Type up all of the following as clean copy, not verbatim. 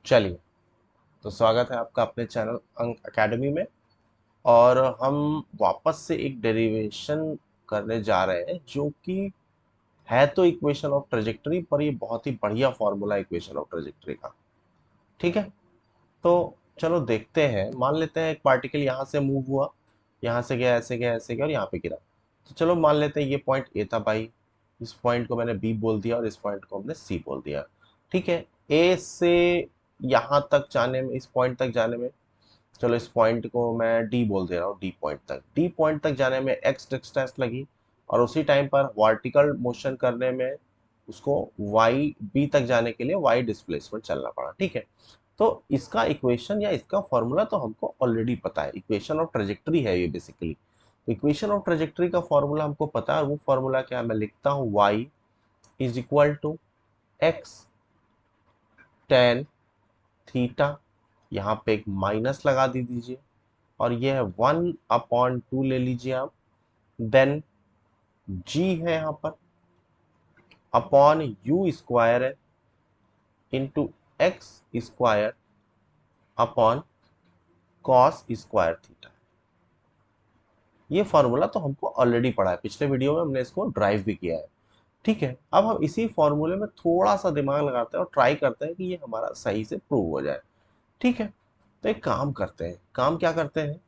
चलिए, तो स्वागत है आपका अपने चैनल अंक एकेडमी में। और हम वापस से एक डेरिवेशन करने जा रहे हैं जो कि है तो इक्वेशन ऑफ ट्रेजेक्टरी, पर ये बहुत ही बढ़िया फॉर्मूला इक्वेशन ऑफ ट्रेजेक्टरी का। ठीक है, तो चलो देखते हैं। मान लेते हैं एक पार्टिकल यहाँ से मूव हुआ, यहाँ से गया, ऐसे गया, ऐसे गया और यहाँ पे गिरा। तो चलो मान लेते हैं ये पॉइंट ए था भाई, इस पॉइंट को मैंने बी बोल दिया और इस पॉइंट को हमने सी बोल दिया। ठीक है, ए से यहाँ तक जाने में, इस पॉइंट तक जाने में, चलो इस पॉइंट को मैं डी बोल दे रहा हूँ, डी पॉइंट तक जाने में एक्स डिस्टेंस लगी, और उसी टाइम पर वर्टिकल मोशन करने में उसको वाई बी तक जाने के लिए वाई डिस्प्लेसमेंट चलना पड़ा। ठीक है, तो इसका इक्वेशन या इसका फॉर्मूला तो हमको ऑलरेडी पता है, इक्वेशन ऑफ ट्रेजेक्टरी है ये बेसिकली। इक्वेशन ऑफ ट्रेजेक्टरी का फॉर्मूला हमको पता है, और वो फॉर्मूला क्या है, मैं लिखता हूँ y is equal to x tan theta, यहाँ पे एक माइनस लगा दीजिए, और ये है 1/2 ले लीजिए आप। देन g है यहाँ पर अपॉन यू स्क्वायर है into x square upon cos square theta. ये फॉर्मूला तो हमको ऑलरेडी पढ़ा है, पिछले वीडियो में हमने इसको ड्राइव भी किया है। ठीक है, अब हम इसी फॉर्मूले में थोड़ा सा दिमाग लगाते हैं और ट्राई करते हैं कि ये हमारा सही से प्रूव हो जाए। ठीक है, तो एक काम करते हैं, काम क्या करते हैं,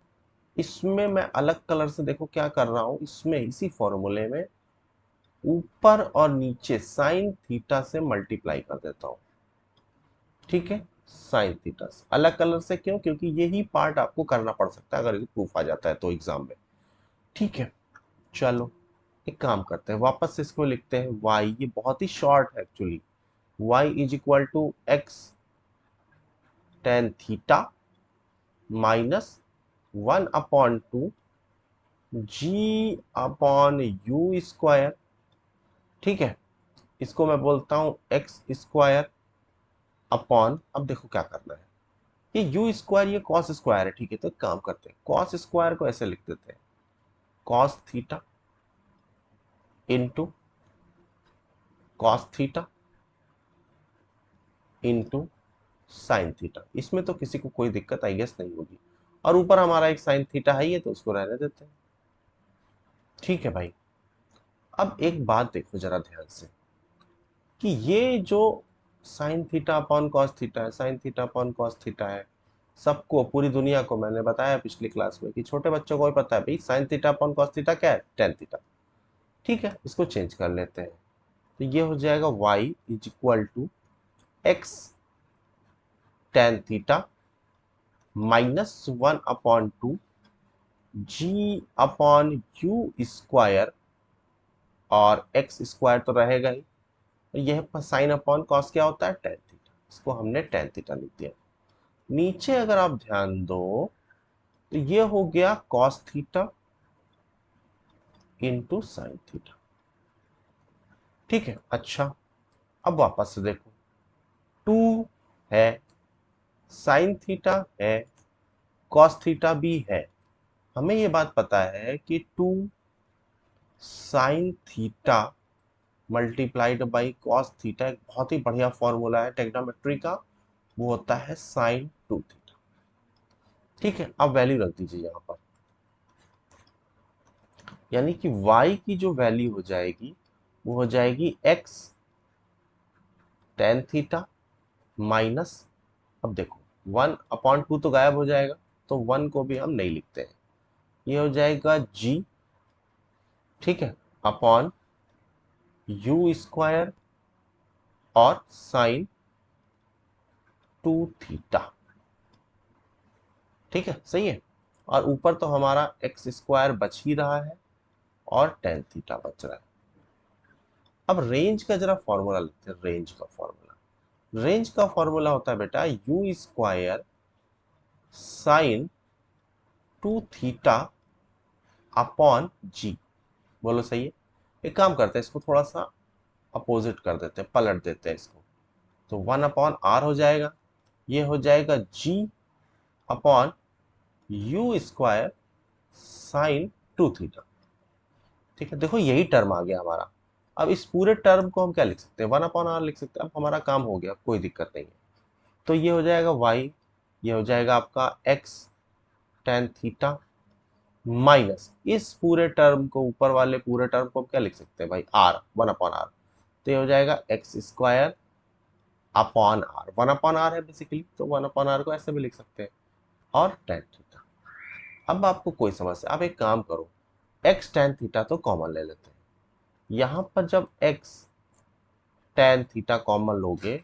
इसमें मैं अलग कलर से देखो क्या कर रहा हूं, इसमें इसी फॉर्मूले में ऊपर और नीचे साइन थीटा से मल्टीप्लाई कर देता हूं। ठीक है, साइन थीटा से अलग कलर से, क्यों, क्योंकि यही पार्ट आपको करना पड़ सकता है अगर ये प्रूफ आ जाता है तो एग्जाम में। ठीक है, चलो एक काम करते हैं, वापस से इसको लिखते हैं y, ये बहुत ही शॉर्ट है actually. y is equal to x tan theta minus 1/2 g upon you square. ठीक है, इसको मैं बोलता हूं एक्स स्क्वायर अपॉन, अब देखो क्या करना है, ये यू स्क्वायर ये कॉस स्क्वायर है। ठीक है, तो एक काम करते हैं, कॉस स्क्वायर को ऐसे लिख देते हैं, cos theta into cos theta into sine theta. इसमें तो किसी को कोई दिक्कत आई गेस नहीं होगी, और ऊपर हमारा एक साइन थीटा है, ये तो उसको रहने देते हैं। ठीक है भाई, अब एक बात देखो जरा ध्यान से, कि ये जो sine theta upon cos theta है, sine theta upon cos theta है, सबको, पूरी दुनिया को मैंने बताया पिछली क्लास में कि छोटे बच्चों को भी पता है भाई sign theta upon cos theta क्या है, टेन थीटा। ठीक है, इसको चेंज कर लेते हैं, तो ये हो जाएगा y is equal to x tan theta minus 1/2 g upon you square, और एक्स स्क्वायर तो रहेगा ही, यह साइन अपॉन कॉस क्या होता है, टेन थीटा, इसको हमने टेन थीटा लिख दिया। नीचे अगर आप ध्यान दो तो ये हो गया cos theta into sine theta. ठीक है, अच्छा, अब वापस से देखो, टू है, साइन थीटा है, कॉस थीटा भी है। हमें ये बात पता है कि two sine theta multiplied by cos theta एक बहुत ही बढ़िया फॉर्मूला है टेग्नोमेट्री का, वो होता है साइन टू थीटा। ठीक है, अब वैल्यू रख दीजिए यहां पर, यानी कि y की जो वैल्यू हो जाएगी वो हो जाएगी x टेन थीटा माइनस, अब देखो 1/2 तो गायब हो जाएगा, तो 1 को भी हम नहीं लिखते हैं, ये हो जाएगा g, ठीक है, अपॉन यू स्क्वायर और साइन टू थीटा। ठीक है, सही है, और ऊपर तो हमारा एक्स स्क्वायर बच ही रहा है और टेन थीटा बच रहा है। अब रेंज का जरा फॉर्मूला लिखते हैं, रेंज का फॉर्मूला होता है बेटा U square sine two theta upon g. बोलो सही है, एक काम करते हैं, इसको थोड़ा सा अपोजिट कर देते हैं, पलट देते हैं इसको, तो 1/r हो जाएगा, ये हो जाएगा g upon you square sine two theta. ठीक है, देखो यही टर्म आ गया हमारा। अब इस पूरे टर्म को हम क्या लिख सकते हैं, 1/r लिख सकते हैं। अब हमारा काम हो गया, कोई दिक्कत नहीं है। तो ये हो जाएगा y, ये हो जाएगा आपका x tan थीटा माइनस इस पूरे टर्म को, ऊपर वाले पूरे टर्म को क्या लिख सकते हैं भाई, r, 1/r। तो ये हो जाएगा x square upon are, 1/r है बेसिकली, तो 1/r को ऐसे भी लिख सकते हैं, और tan थीटा। अब आपको कोई समस्या, आप एक काम करो, x tan थीटा तो कॉमन ले लेते हैं। यहां पर जब x tan थीटा कॉमन लोगे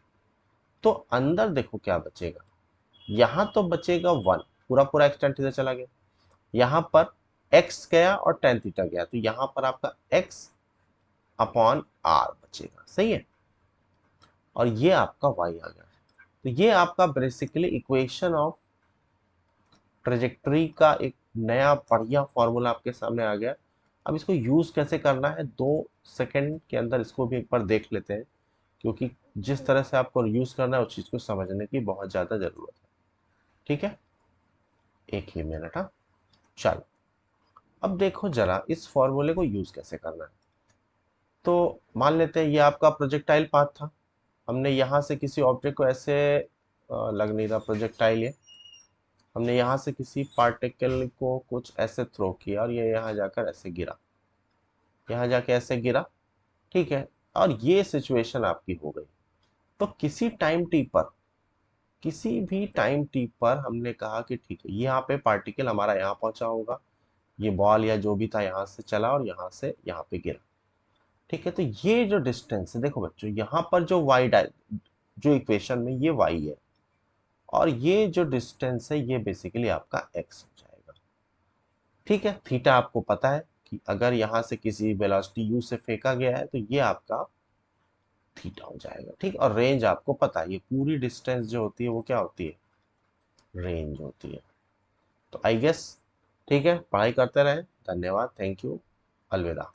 तो अंदर देखो क्या बचेगा, यहां तो बचेगा 1, पूरा पूरा x tan थीटा चला गया, यहां पर x गया और tan थीटा गया, तो यहां पर आपका x अपॉन r बचेगा, सही है। और ये आपका y आ गया। तो ये आपका बेसिकली इक्वेशन ऑफ ट्रेजेक्टरी का एक नया बढ़िया फॉर्मूला आपके सामने आ गया। अब इसको यूज कैसे करना है, 2 सेकंड के अंदर इसको भी एक बार देख लेते हैं, क्योंकि जिस तरह से आपको यूज करना है उस चीज को समझने की बहुत ज्यादा जरूरत है। ठीक है, एक ही मिनट। हाँ, चलो अब देखो जरा इस फॉर्मूले को यूज कैसे करना है। तो मान लेते हैं ये आपका प्रोजेक्टाइल पाथ था, हमने यहाँ से किसी ऑब्जेक्ट को ऐसे लग नहीं रहा प्रोजेक्टाइल, ये हमने यहाँ से किसी पार्टिकल को कुछ ऐसे थ्रो किया और ये यहाँ जाकर ऐसे गिरा, यहाँ जाके ऐसे गिरा, ठीक है। और ये सिचुएशन आपकी हो गई। तो किसी टाइम टी पर, किसी भी टाइम टी पर हमने कहा कि ठीक है, यहाँ पे पार्टिकल हमारा यहाँ पहुंचा होगा, ये बॉल या जो भी था यहाँ से चला और यहाँ से यहाँ पे गिरा, ठीक है। तो ये जो डिस्टेंस है, देखो बच्चों, यहाँ पर जो जो इक्वेशन में ये y है, और ये जो डिस्टेंस है ये बेसिकली आपका x हो जाएगा, ठीक है। थीटा आपको पता है कि अगर यहाँ से किसी वेलोसिटी u से फेंका गया है तो ये आपका थीटा हो जाएगा, ठीक। और रेंज आपको पता है, ये पूरी डिस्टेंस जो होती है वो क्या होती है, रेंज होती है। तो आई गेस ठीक है, पढ़ाई करते रहें। धन्यवाद, थैंक यू, अलविदा।